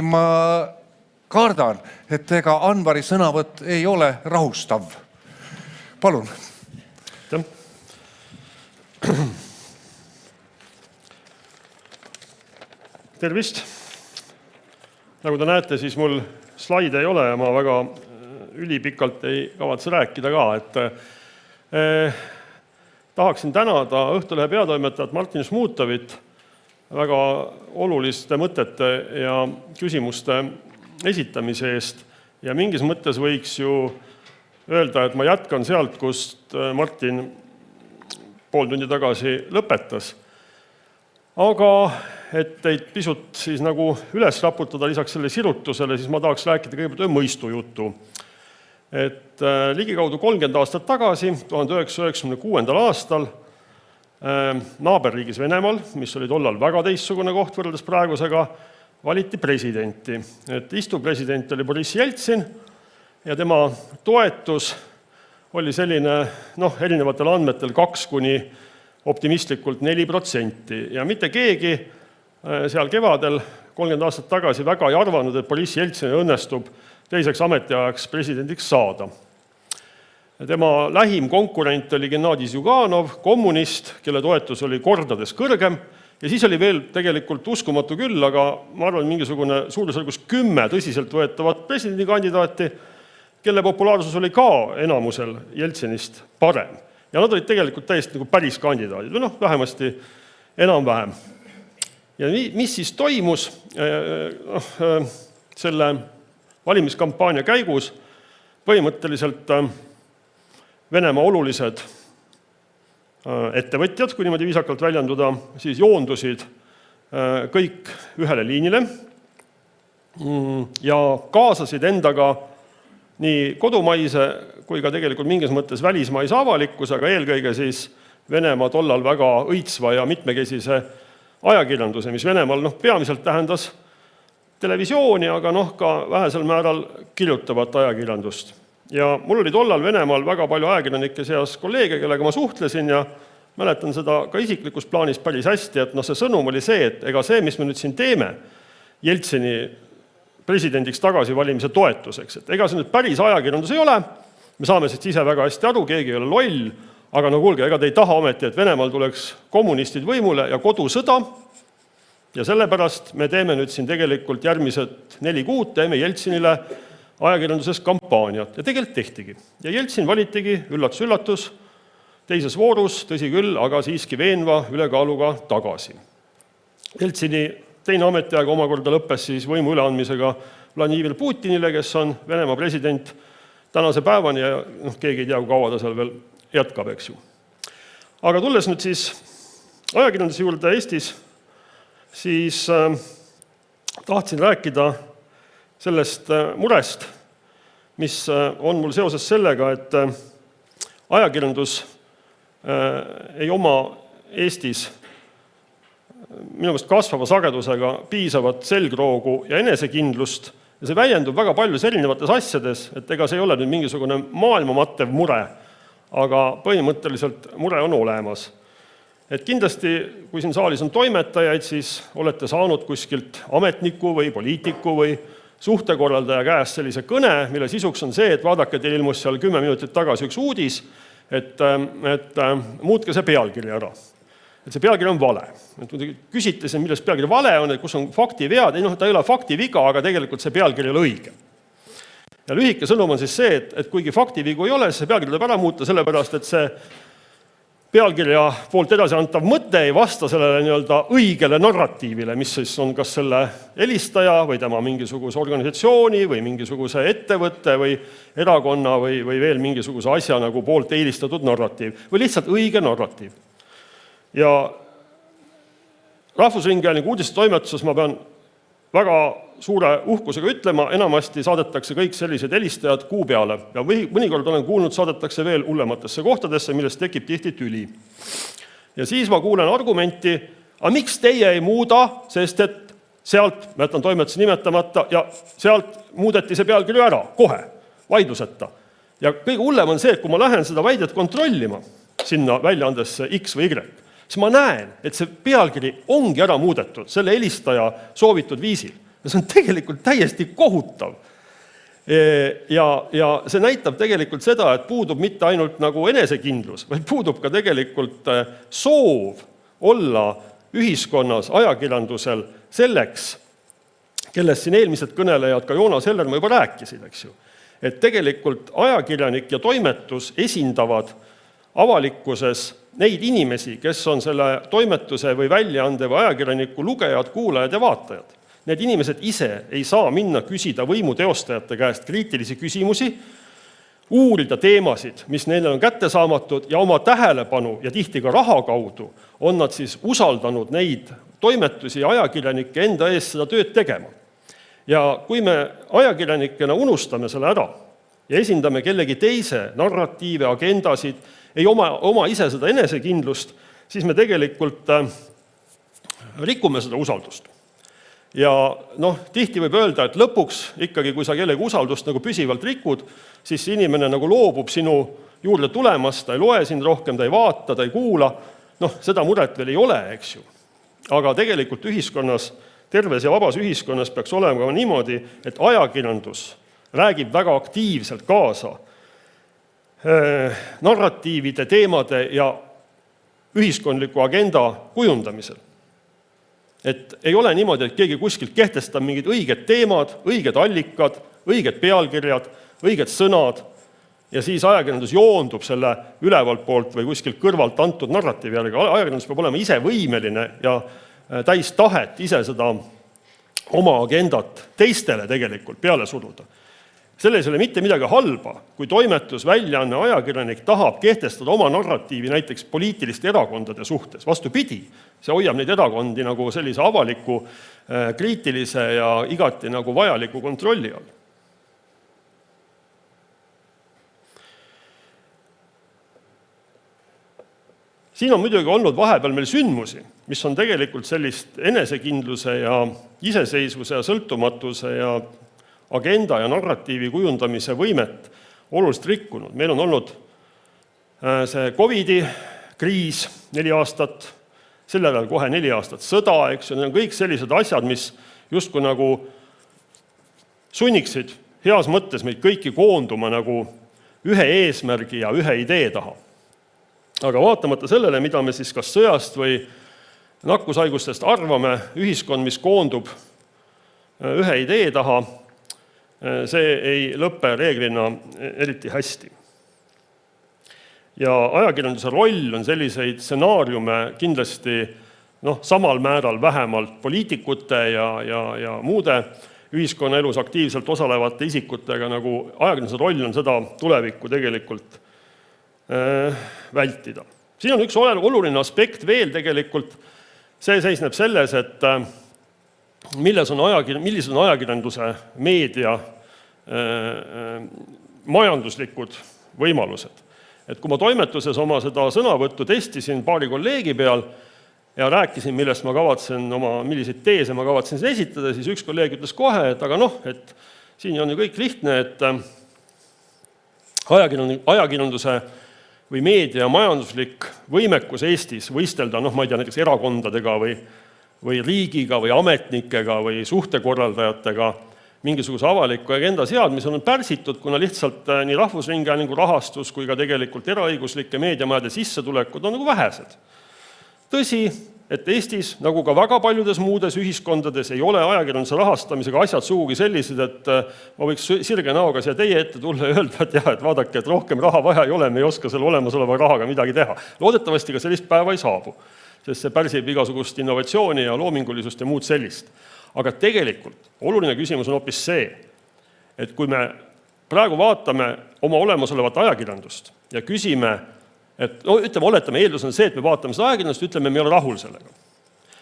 Ma kardan, et ega Anvari sõnavõtt ei ole rahustav. Palun. Tervist! Nagu te näete, siis mul slaide ei ole ja ma väga ülipikalt ei kavatse rääkida ka. Tahaksin tänada Õhtulehe peatoimetajat Martin Šmutovit väga oluliste mõtete ja küsimuste esitamise eest. Ja mingis mõttes võiks ju öelda, et ma jätkan sealt, kust Martin pool tundi tagasi lõpetas. Aga et teid pisut siis nagu üles raputada lisaks selle sirutusele, siis ma tahaks rääkida kõigepealt ühe mõistujutu. Et ligikaudu 30 aastat tagasi, 1996. aastal, naaberriigis Venemaal, mis oli tollal väga teistsugune koht võrreldes praegusega, valiti presidenti. Et istuv president oli Boris Jeltsin ja tema toetus oli selline, erinevatel andmetel 2 kuni optimistlikult 4%. Ja mitte keegi seal kevadel 30 aastat tagasi väga ei arvanud, et Boris Jeltsin õnnestub teiseks ametiajaks presidendiks saada. Tema lähim konkurent oli Gennadi Zyuganov, kommunist, kelle toetus oli kordades kõrgem. Ja siis oli veel tegelikult uskumatu küll, aga ma arvan, mingisugune suurusjärgus 10 tõsiselt võetavat presidendikandidaati, kelle populaarsus oli ka enamusel Jeltsinist parem. Ja nad olid tegelikult täiesti nagu päris kandidaadid, või vähemasti enam-vähem. Ja mis siis toimus selle valimiskampaania käigus? Põhimõtteliselt Venemaa olulised ettevõtjad, kui niimoodi viisakalt väljenduda, siis joondusid kõik ühele liinile ja kaasasid endaga nii kodumaise kui ka tegelikult mingis mõttes välismaise avalikkuse, aga eelkõige siis Venemaa tollal väga õitsva ja mitmekesise ajakirjanduse, mis Venemaal peamiselt tähendas televisiooni, aga ka vähesel määral kirjutavat ajakirjandust. Ja mul oli tollal Venemaal väga palju ajakirjanike seas kolleege, kellega ma suhtlesin ja mäletan seda ka isiklikus plaanis päris hästi, et see sõnum oli see, et ega see, mis me nüüd siin teeme Jeltsini presidendiks tagasivalimise toetuseks, et ega see nüüd päris ajakirjandus ei ole, me saame siit ise väga hästi aru, keegi ei ole loll, aga kuulge, ega te ei taha ometi, et Venemaal tuleks kommunistid võimule ja kodusõda, ja sellepärast me teeme nüüd siin tegelikult järgmised 4 kuud, teeme Jeltsinile ajakirjanduses kampaaniat. Ja tegelikult tehtigi. Ja Jeltsin valitigi, üllatus, teises voorus, tõsi küll, aga siiski veenva ülekaaluga tagasi. Jeltsini teine ametiaeg omakorda lõppes siis võimu üleandmisega Vladimir Putinile, kes on Venemaa president tänase päevani ja keegi ei tea, kui kaua ta seal veel jätkab, eks ju. Aga tulles nüüd siis ajakirjanduse juurde Eestis, siis tahtsin rääkida sellest murest, mis on mul seoses sellega, et ajakirjandus ei oma Eestis minu meelest kasvava sagedusega piisavat selgroogu ja enesekindlust ja see väljendub väga paljus erinevates asjades, et ega see ei ole nüüd mingisugune maailmamattev mure, aga põhimõtteliselt mure on olemas. Et kindlasti, kui siin saalis on toimetajaid, siis olete saanud kuskilt ametniku või poliitiku või suhtekorraldaja käest sellise kõne, mille sisuks on see, et vaadake, teil ilmus seal 10 minutit tagasi üks uudis, et muutke see pealkiri ära. Et see pealkiri on vale. Et kui te küsite, millest pealkiri vale on, et kus on faktivead, ta ei ole faktiviga, aga tegelikult see pealkiri ei ole õige. Ja lühike sõnum on siis see, et kuigi faktivigu ei ole, siis see pealkiri tuleb ära muuta, sellepärast, et see pealkirja poolt edasi antav mõte ei vasta sellele õigele narratiivile, mis siis on kas selle helistaja või tema mingisuguse organisatsiooni või mingisuguse ettevõtte või erakonna või veel mingisuguse asja nagu poolt eelistatud narratiiv või lihtsalt õige narratiiv. Ja Rahvusringhäälingu uudistetoimetuses ma pean väga suure uhkusega ütlema, enamasti saadetakse kõik sellised helistajad kuu peale. Ja mõnikord olen kuulnud, saadetakse veel hullematesse kohtadesse, millest tekib tihti tüli. Ja siis ma kuulen argumenti, aga miks teie ei muuda, sest et sealt, ma jätan toimetuse nimetamata, ja sealt muudeti see pealkiri ära, kohe, vaidluseta. Ja kõige hullem on see, et kui ma lähen seda väidet kontrollima sinna väljaandesse X või Y, siis ma näen, et see pealkiri ongi ära muudetud selle helistaja soovitud viisil. Ja see on tegelikult täiesti kohutav. Ja see näitab tegelikult seda, et puudub mitte ainult nagu enesekindlus, vaid puudub ka tegelikult soov olla ühiskonnas ajakirjandusel selleks, kellest siin eelmised kõnelejad, ka Joonas Hellermaa juba rääkisid, eks ju. Et tegelikult ajakirjanik ja toimetus esindavad avalikkuses neid inimesi, kes on selle toimetuse või väljaande või ajakirjaniku lugejad, kuulajad ja vaatajad. Need inimesed ise ei saa minna küsida võimuteostajate käest kriitilisi küsimusi, uurida teemasid, mis neile on kättesaamatud ja oma tähelepanu ja tihti ka raha kaudu on nad siis usaldanud neid toimetusi ja ajakirjanikke enda eest seda tööd tegema. Ja kui me ajakirjanikena unustame selle ära ja esindame kellegi teise narratiive, agendasid, ei oma ise seda enesekindlust, siis me tegelikult rikume seda usaldust. Ja tihti võib öelda, et lõpuks ikkagi, kui sa kellegi usaldust nagu püsivalt rikud, siis inimene nagu loobub sinu juurde tulemast, ta ei loe sind rohkem, ta ei vaata, ta ei kuula. Seda muret veel ei ole, eks ju. Aga tegelikult ühiskonnas, terves ja vabas ühiskonnas peaks olema ka niimoodi, et ajakirjandus räägib väga aktiivselt kaasa narratiivide, teemade ja ühiskondliku agenda kujundamisel. Et ei ole niimoodi, et keegi kuskilt kehtestab mingid õiged teemad, õiged allikad, õiged pealkirjad, õiged sõnad ja siis ajakirjandus joondub selle ülevalt poolt või kuskilt kõrvalt antud narratiivi järgi. Ajakirjandus peab olema ise võimeline ja täis tahet ise seda oma agendat teistele tegelikult peale suruda. Selles ei ole mitte midagi halba, kui toimetus, väljaanne, ajakirjanik tahab kehtestada oma narratiivi näiteks poliitiliste erakondade suhtes. Vastupidi, see hoiab neid erakondi nagu sellise avaliku, kriitilise ja igati nagu vajaliku kontrolli all. Siin on muidugi olnud vahepeal meil sündmusi, mis on tegelikult sellist enesekindluse ja iseseisvuse ja sõltumatuse ja agenda ja narratiivi kujundamise võimet oluliselt rikkunud. Meil on olnud see COVID-i kriis 4 aastat, sellel ajal kohe 4 aastat sõda, eks ju, need on kõik sellised asjad, mis justkui nagu sunniksid heas mõttes meid kõiki koonduma nagu ühe eesmärgi ja ühe idee taha. Aga vaatamata sellele, mida me siis kas sõjast või nakkushaigustest arvame, ühiskond, mis koondub ühe idee taha, see ei lõpe reeglina eriti hästi. Ja ajakirjanduse roll on selliseid stsenaariume kindlasti samal määral vähemalt poliitikute ja muude ühiskonnaelus aktiivselt osalevate isikutega, nagu ajakirjanduse roll on seda tulevikku tegelikult vältida. Siin on üks oluline aspekt veel tegelikult. See seisneb selles, et millised on ajakirjanduse meedia majanduslikud võimalused. Et kui ma toimetuses oma seda sõnavõttu testisin paari kolleegi peal ja rääkisin, milliseid teese ma kavatsen esitada, siis üks kolleeg ütles kohe, et aga et siin on ju kõik lihtne, et ajakirjanduse või meedia majanduslik võimekus Eestis võistelda, ma ei tea, näiteks erakondadega või riigiga või ametnikega või suhtekorraldajatega mingisuguse avaliku agenda seadmisel on pärsitud, kuna lihtsalt nii Rahvusringhäälingu rahastus kui ka tegelikult eraõiguslike meediamajade sissetulekud on nagu vähesed. Tõsi, et Eestis, nagu ka väga paljudes muudes ühiskondades, ei ole ajakirjanduse rahastamisega asjad sugugi sellised, et ma võiks sirge näoga siia teie ette tulla ja öelda, et jah, et vaadake, et rohkem raha vaja ei ole, me ei oska selle olemasoleva rahaga midagi teha. Loodetavasti ka sellist päeva ei saabu, sest see pärsib igasugust innovatsiooni ja loomingulisust ja muud sellist. Aga tegelikult oluline küsimus on hoopis see, et kui me praegu vaatame oma olemasolevat ajakirjandust ja küsime, et oletame, eeldus on see, et me vaatame seda ajakirjandust, ütleme, me ei ole rahul sellega.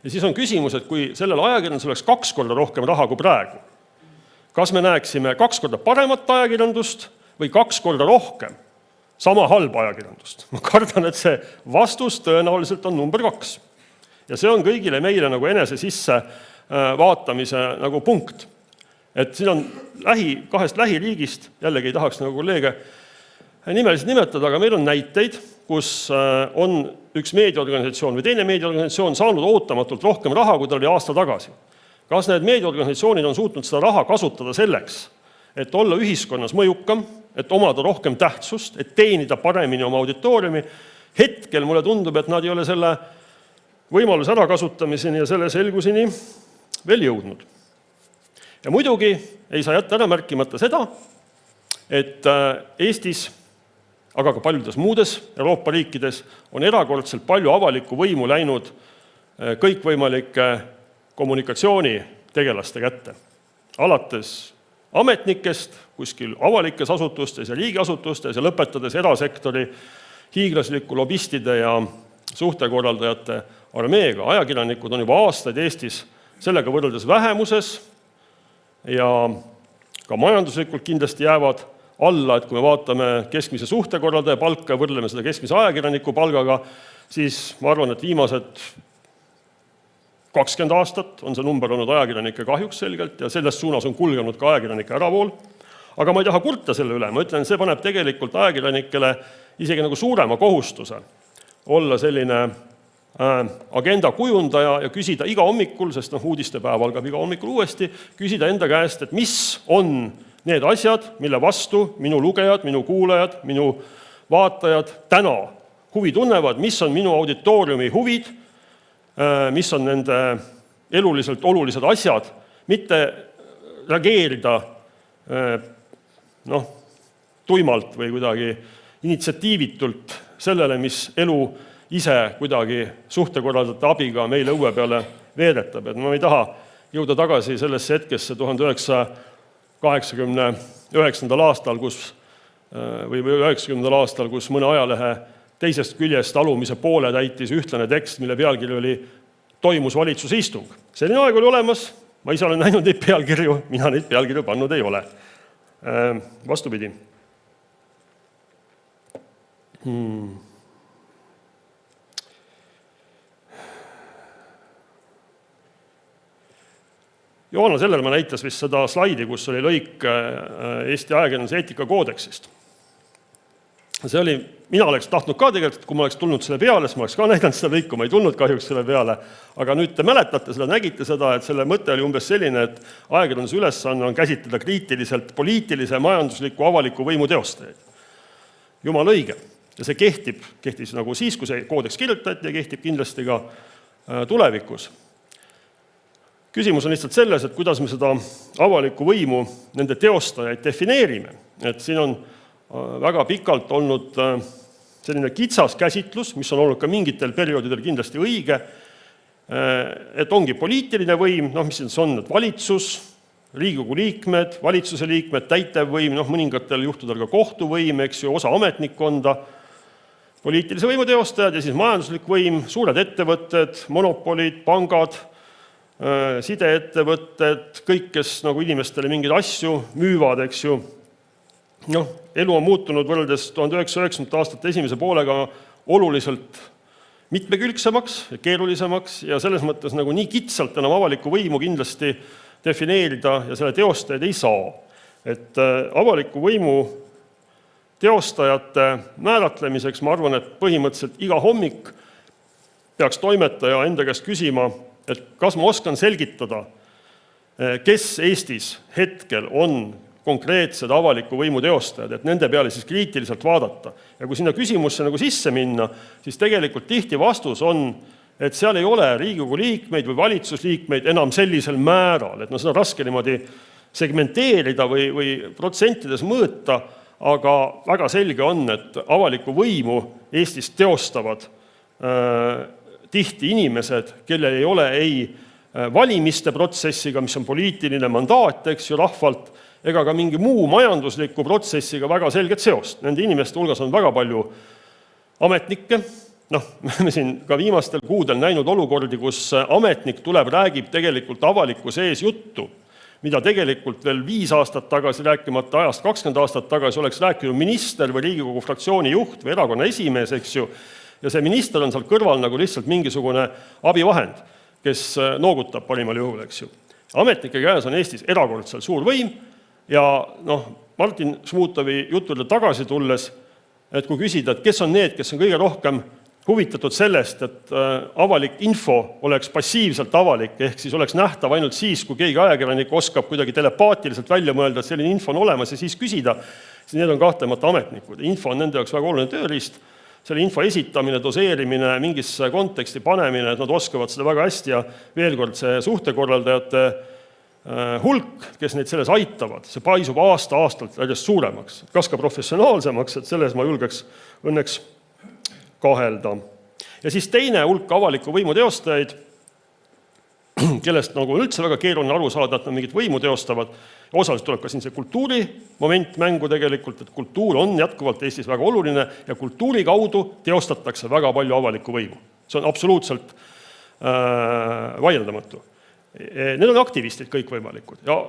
Ja siis on küsimus, et kui sellel ajakirjandus oleks 2 korda rohkem raha kui praegu, kas me näeksime 2 korda paremat ajakirjandust või 2 korda rohkem sama halba ajakirjandust? Ma kardan, et see vastus tõenäoliselt on number 2. Ja see on kõigile meile nagu enese sisse vaatamise nagu punkt. Et siin on 2 lähiriigist, jällegi ei tahaks nagu kolleege nimeliselt nimetada, aga meil on näiteid, kus on üks meediaorganisatsioon või teine meediaorganisatsioon saanud ootamatult rohkem raha, kui tal oli aasta tagasi. Kas need meediaorganisatsioonid on suutnud seda raha kasutada selleks, et olla ühiskonnas mõjukam, et omada rohkem tähtsust, et teenida paremini oma auditooriumi? Hetkel mulle tundub, et nad ei ole selle võimaluse ärakasutamiseni ja selle selguseni veel jõudnud. Ja muidugi ei saa jätta ära märkimata seda, et Eestis, aga ka paljudes muudes Euroopa riikides on erakordselt palju avalikku võimu läinud kõikvõimalike kommunikatsioonitegelaste kätte. Alates ametnikest kuskil avalikes asutustes ja riigiasutustes ja lõpetades erasektori hiiglasliku lobistide ja suhtekorraldajate armeega. Ajakirjanikud on juba aastaid Eestis sellega võrreldes vähemuses ja ka majanduslikult kindlasti jäävad alla, et kui me vaatame keskmise suhtekorraldaja palka ja võrdleme seda keskmise ajakirjaniku palgaga, siis ma arvan, et viimased 20 aastat on see number olnud ajakirjanike kahjuks selgelt ja selles suunas on kulgenud ka ajakirjanike äravool. Aga ma ei taha kurta selle üle, ma ütlen, see paneb tegelikult ajakirjanikele isegi nagu suurema kohustuse olla selline agenda kujundaja ja küsida iga hommikul, sest uudistepäev algab iga hommikul uuesti, küsida enda käest, et mis on need asjad, mille vastu minu lugejad, minu kuulajad, minu vaatajad täna huvi tunnevad, mis on minu auditooriumi huvid, mis on nende eluliselt olulised asjad, mitte reageerida tuimalt või kuidagi initsiatiivitult sellele, mis elu ise kuidagi suhtekorraldajate abiga meile õue peale veeretab. Et ma ei taha jõuda tagasi sellesse hetkesse 1989. aastal, või 90. aastal, kus mõne ajalehe teisest küljest alumise poole täitis ühtlane tekst, mille pealkiri oli "Toimus valitsuse istung". Selline aeg oli olemas, ma ise olen näinud neid pealkirju, mina neid pealkirju pannud ei ole. Vastupidi. Johanna Sellermaa näitas vist seda slaidi, kus oli lõik Eesti ajakirjanduse eetikakoodeksist. See oli, mina oleks tahtnud ka tegelikult, kui ma oleks tulnud selle peale, siis ma oleks ka näidanud seda lõiku, ma ei tulnud kahjuks selle peale. Aga nüüd te mäletate seda, nägite seda, et selle mõte oli umbes selline, et ajakirjanduse ülesanne on käsitleda kriitiliselt poliitilise, majandusliku, avaliku võimu teostajaid. Jumal õige. Ja see kehtis nagu siis, kui see koodeks kirjutati ja kehtib kindlasti ka tulevikus. Küsimus on lihtsalt selles, et kuidas me seda avalikku võimu, nende teostajaid defineerime. Et siin on väga pikalt olnud selline kitsas käsitlus, mis on olnud ka mingitel perioodidel kindlasti õige, et ongi poliitiline võim, mis siin on, et valitsus, Riigikogu liikmed, valitsuse liikmed, täitevvõim, mõningatel juhtudel ka kohtuvõim, eks ju, osa ametnikkonda, poliitilise võimu teostajad ja siis majanduslik võim, suured ettevõtted, monopolid, pangad, sideettevõtted, kõik, kes nagu inimestele mingeid asju müüvad, eks ju. Elu on muutunud võrreldes 1990. aastate esimese poolega oluliselt mitmekülgsemaks ja keerulisemaks ja selles mõttes nagu nii kitsalt enam avalikku võimu kindlasti defineerida ja selle teostajaid ei saa. Et avaliku võimu teostajate määratlemiseks ma arvan, et põhimõtteliselt iga hommik peaks toimetaja enda käest küsima, et kas ma oskan selgitada, kes Eestis hetkel on konkreetsed avaliku võimu teostajad, et nende peale siis kriitiliselt vaadata. Ja kui sinna küsimusse nagu sisse minna, siis tegelikult tihti vastus on, et seal ei ole Riigikogu liikmeid või valitsusliikmeid enam sellisel määral, et seda raske niimoodi segmenteerida või protsentides mõõta, aga väga selge on, et avalikku võimu Eestis teostavad tihti inimesed, kellel ei ole ei valimiste protsessiga, mis on poliitiline mandaat, eks ju, rahvalt, ega ka mingi muu majandusliku protsessiga väga selget seost. Nende inimeste hulgas on väga palju ametnikke. Me siin ka viimastel kuudel näinud olukordi, kus ametnik tuleb, räägib tegelikult avalikkuse ees juttu, mida tegelikult veel 5 aastat tagasi, rääkimata ajast 20 aastat tagasi, oleks rääkinud minister või Riigikogu fraktsiooni juht või erakonna esimees, eks ju. Ja see minister on seal kõrval nagu lihtsalt mingisugune abivahend, kes noogutab parimal juhul, eks ju. Ametnike käes on Eestis erakordselt suur võim ja Martin Šmutovi jutude tagasi tulles, et kui küsida, et kes on need, kes on kõige rohkem huvitatud sellest, et avalik info oleks passiivselt avalik, ehk siis oleks nähtav ainult siis, kui keegi ajakirjanik oskab kuidagi telepaatiliselt välja mõelda, et selline info on olemas ja siis küsida, siis need on kahtlemata ametnikud. Info on nende jaoks väga oluline tööriist, selle info esitamine, doseerimine, mingisse konteksti panemine, et nad oskavad seda väga hästi ja veel kord see suhtekorraldajate hulk, kes neid selles aitavad, see paisub aasta-aastalt järjest suuremaks. Kas ka professionaalsemaks, et selles ma julgeks õnneks kahelda. Ja siis teine hulk avaliku võimu teostajaid, kellest nagu üldse väga keeruline aru saada, et nad mingit võimu teostavad. Osaliselt tuleb ka siin see kultuurimoment mängu tegelikult, et kultuur on jätkuvalt Eestis väga oluline ja kultuuri kaudu teostatakse väga palju avalikku võimu. See on absoluutselt vaieldamatu. Need on aktivistid kõikvõimalikud. Ja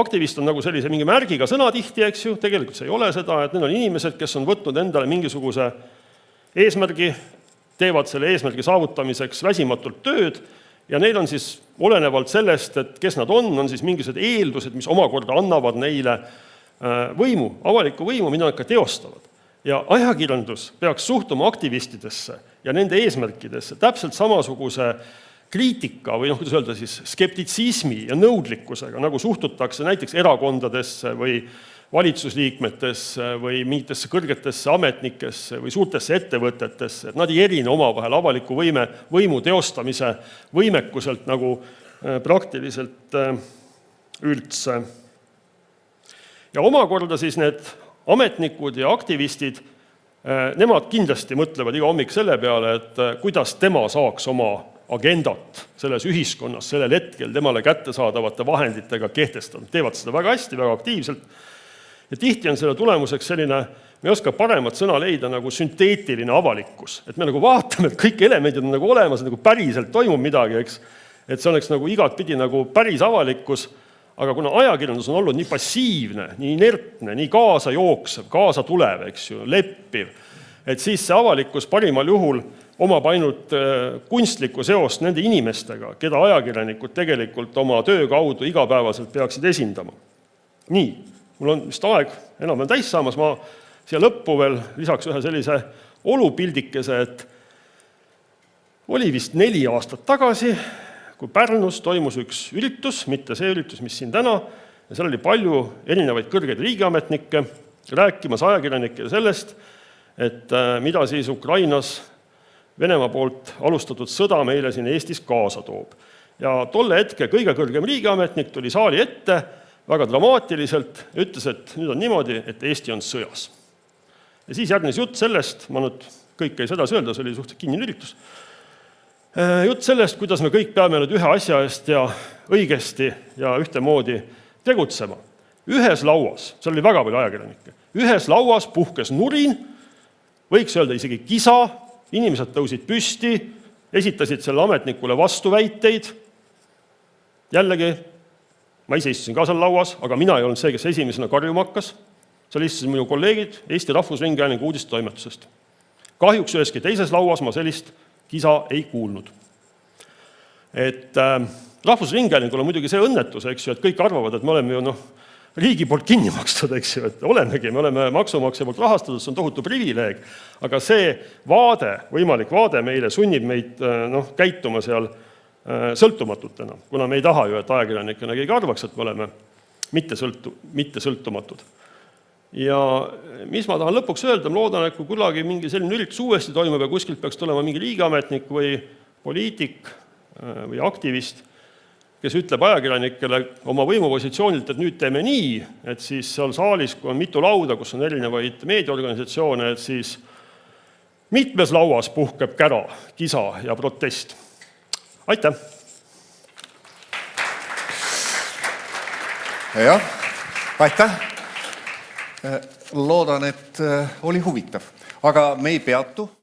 aktivist on nagu sellise mingi märgiga sõna tihti, eks ju, tegelikult see ei ole seda, et need on inimesed, kes on võtnud endale mingisuguse eesmärgi, teevad selle eesmärgi saavutamiseks väsimatult tööd ja neil on siis olenevalt sellest, et kes nad on siis mingisugused eeldused, mis omakorda annavad neile võimu, avalikku võimu, mida nad ka teostavad. Ja ajakirjandus peaks suhtuma aktivistidesse ja nende eesmärkidesse täpselt samasuguse kriitika või kuidas öelda siis skeptitsismi ja nõudlikkusega, nagu suhtutakse näiteks erakondadesse või valitsusliikmetesse või mingitesse kõrgetesse ametnikesse või suurtesse ettevõtetesse, et nad ei erine omavahel avaliku võimu teostamise võimekuselt nagu praktiliselt üldse. Ja omakorda siis need ametnikud ja aktivistid, nemad kindlasti mõtlevad iga hommik selle peale, et kuidas tema saaks oma agendat selles ühiskonnas sellel hetkel temale kättesaadavate vahenditega kehtestada. Teevad seda väga hästi, väga aktiivselt. Ja tihti on selle tulemuseks selline, me ei oska paremat sõna leida nagu sünteetiline avalikkus. Et me nagu vaatame, et kõik elemendid on nagu olemas, nagu päriselt toimub midagi, eks. Et see oleks nagu igatpidi nagu päris avalikkus, aga kuna ajakirjandus on olnud nii passiivne, nii inertne, nii kaasa jooksev, kaasa tulev, eks ju, leppiv, et siis see avalikkus parimal juhul omab ainult kunstlikku seost nende inimestega, keda ajakirjanikud tegelikult oma töö kaudu igapäevaselt peaksid esindama. Nii, mul on vist aeg enam täis saamas, ma siia lõppu veel lisaks ühe sellise olupildikese, et oli vist 4 aastat tagasi, kui Pärnus toimus üks üritus, mitte see üritus, mis siin täna, ja seal oli palju erinevaid kõrgeid riigiametnikke rääkimas ajakirjanikele sellest, et mida siis Ukrainas Venemaa poolt alustatud sõda meile siin Eestis kaasa toob. Ja tolle hetke kõige kõrgem riigiametnik tuli saali ette väga dramaatiliselt ja ütles, et nüüd on niimoodi, et Eesti on sõjas. Ja siis järgnes jutt sellest, ma nüüd kõik ei sedasi öelda, see oli suhteliselt kinnine üritus, jutt sellest, kuidas me kõik peame nüüd ühe asja eest ja õigesti ja ühtemoodi tegutsema. Ühes lauas, seal oli väga palju ajakirjanikke, ühes lauas puhkes nurin, võiks öelda isegi kisa, inimesed tõusid püsti, esitasid selle ametnikule vastuväiteid. Jällegi, ma ise istusin ka seal lauas, aga mina ei olnud see, kes esimesena karjuma hakkas. Seal istusid minu kolleegid Eesti Rahvusringhäälingu uudistoimetusest. Kahjuks üheski teises lauas ma sellist kisa ei kuulnud. Et Rahvusringhäälingul on muidugi see õnnetus, eks ju, et kõik arvavad, et me oleme ju riigi poolt kinni makstud, eks ju, et olemegi, me oleme maksumaksja poolt rahastatud, see on tohutu privileeg, aga see vaade, võimalik vaade meile sunnib meid käituma seal sõltumatutena, kuna me ei taha ju, et ajakirjanikena keegi arvaks, et me oleme mitte sõltumatud. Ja mis ma tahan lõpuks öelda, ma loodan, et kui kunagi mingi selline üritus uuesti toimub ja kuskilt peaks tulema mingi riigiametnik või poliitik või aktivist, kes ütleb ajakirjanikele oma võimupositsioonilt, et nüüd teeme nii, et siis seal saalis, kui on mitu lauda, kus on erinevaid meediaorganisatsioone, et siis mitmes lauas puhkeb kära, kisa ja protest. Aitäh! Jah, aitäh! Loodan, et oli huvitav, aga me ei peatu.